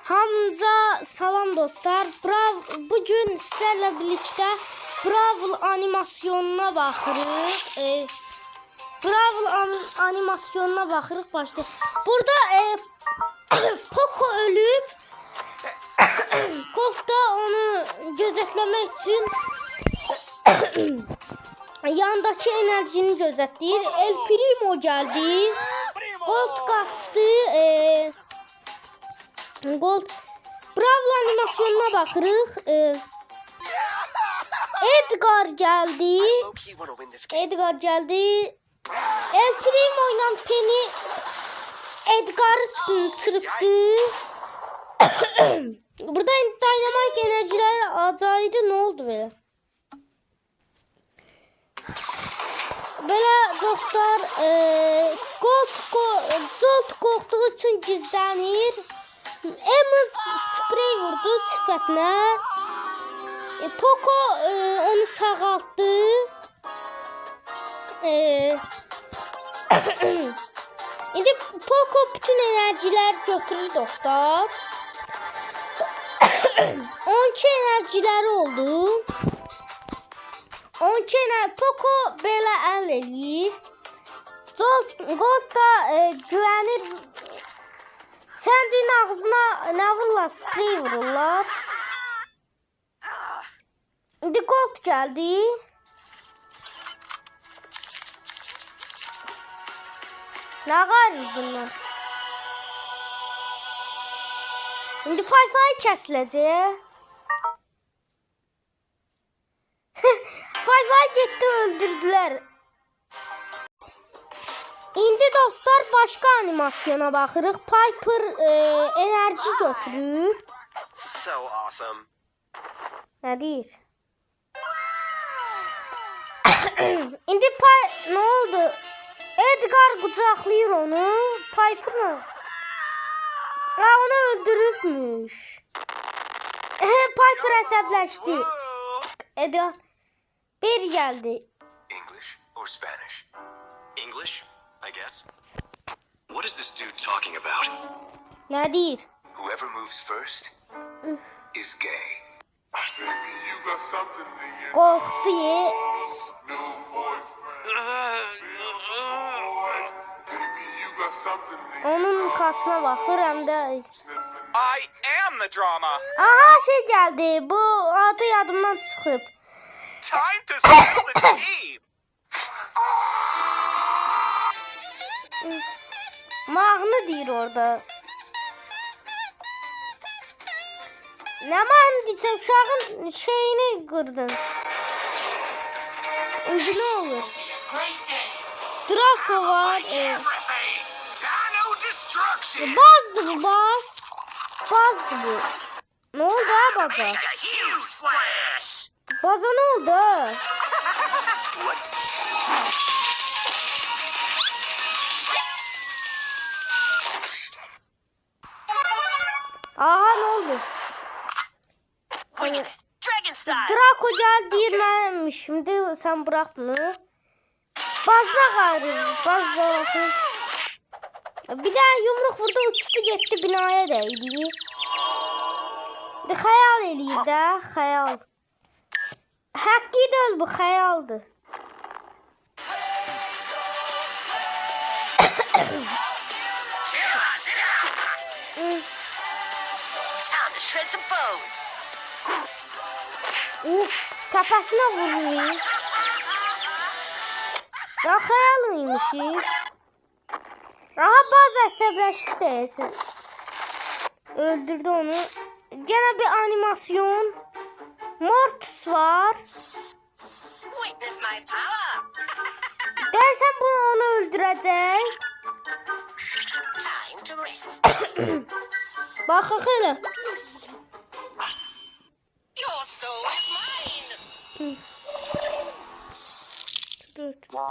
Hamınıza salam dostlar. Bugün sizlerle birlikte Brawl animasyonuna bakırıq. Brawl animasyonuna bakırıq başta. Burada Poco ölüb. Colt da onu gözetlemek için yandaki enerjini gözetləyir. El Primo geldi. Colt kaçtı. Gold Brawl animasyonuna bakırıq. Edgar geldi. El Primo ile Penny Edgar çırptı. Burada Dynamite enerjiler acaydı. Ne oldu böyle? Böyle dostlar Gold korktuğu için gizlenir. Emz sprey vurdu sifətinə. Poco onu sağaltdı. İndi Poco bütün enerjiler götürür dostlar. 12 enerjiləri oldu. 12 Poco belə əl eləyir. Gold da güvənir. Sendin ağzına ne vururlar? Sprey vururlar. İndi Gold geldi. Ne var bunlar? İndi Fay kesilecek. Fay gitti, öldürdüler. İndi dostlar başka animasyona bakırıq. Piper enerji götürür. So awesome. Ne deyir? İndi ne oldu? Edgar kucaklayır onu. Piper onu öldürübmüş. Piper əsəbləşdi. Edgar bir geldi. English or Spanish? English, I guess. What is this dude talking about? Ne deyir? Whoever moves first is gay. Korktu ye. Onun kasına bakır hem de. I am the drama. Aha şey geldi. Bu adı yadımdan çıkıp. Time to spill the tea. Mahnı deyir orada. Ne mahnı diyecek? Uşağın şeyini kırdın. Ne olur? Draco var. Bazdı bu baz. Bazdı bu. Ne oldu ha baza? Baza ne oldu? Aha ne oldu? Draco gel değirmenmiş. Şimdi sen bırak bunu. Bazla gayrı. Bazla bakın. Bir daha yumruk vurdu, uçtu gitti, binaya değdi. Bir hayal eliydi de. Hayal. Hakkı değil, bu hayaldı. Tepesine vurmuyor. Ya hayalıymış. Aha bazı əsəbləşdi deyəsən. Öldürdü onu. Gene bir animasyon. Mortis var. Deyəsən bu onu öldürəcək. Baxaq elə.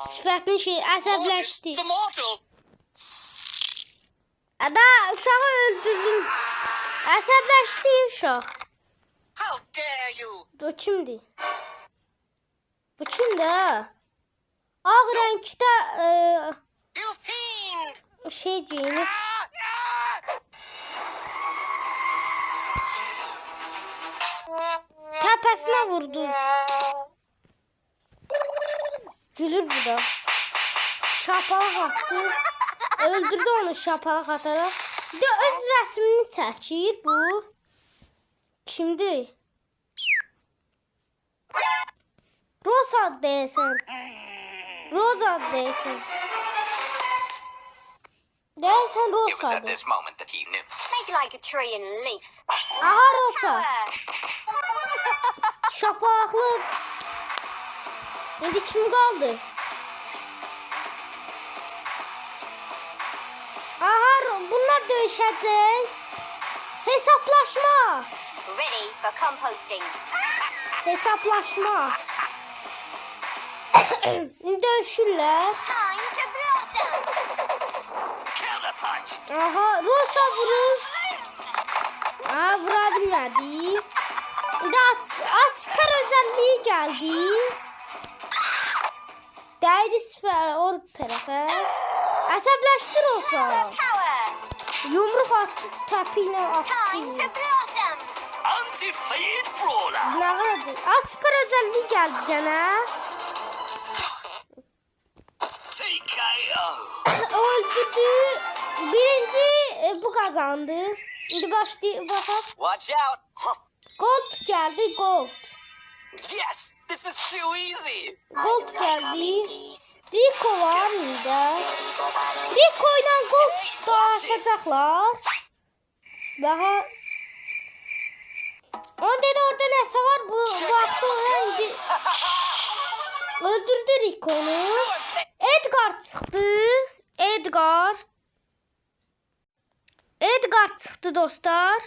Sifətin şey əsəbləşdi. Ada uşağı öldürdüm. Əsəbləşdi uşaq. Bu kimdir? Bu kimdir ha? Ağ renkdə şey giyinib. Tepesine vurdu. Gülür bu da. Şapalak attı. Öldürdü onu şapalak atarak. Bir de öz resmini çəkir bu. Kimdir? Rosa deyəsən. Rosa deyəsən. Deyəsən It was at Rosa'dır. this moment that he knew. Make like a tree and leaf. Aha Rosa. Power. Şapalaklı. İndi kim kaldı? Aha bunlar döyüşəcək. Hesaplaşma. Ready for composting. Hesaplaşma. Dövüşürlər. Time to blossom. Counter punch. Aha Rosa vurur. Aa vura bilmədi. İndi Asker özelliği geldi. Dəydi sifə o tərəfə. Əsəbləşdir olsa. Power. Yumruq attı, təpi ilə Time to attı. blossom. Undefeated brawler. Nəğədir? Asker özelliği geldi cənə. TKO. Öldürdü. Birinci bu kazandı. Şimdi bakalım. Watch out. Huh. Gold geldi gold. Yes, this is too easy. Gold geldi. Rico var mıydı? Rico ile gold dağışacaklar. Daha orada neyse var bu vakti öldü. Öldürdü Rico'nu. Edgar çıktı. Edgar çıktı dostlar.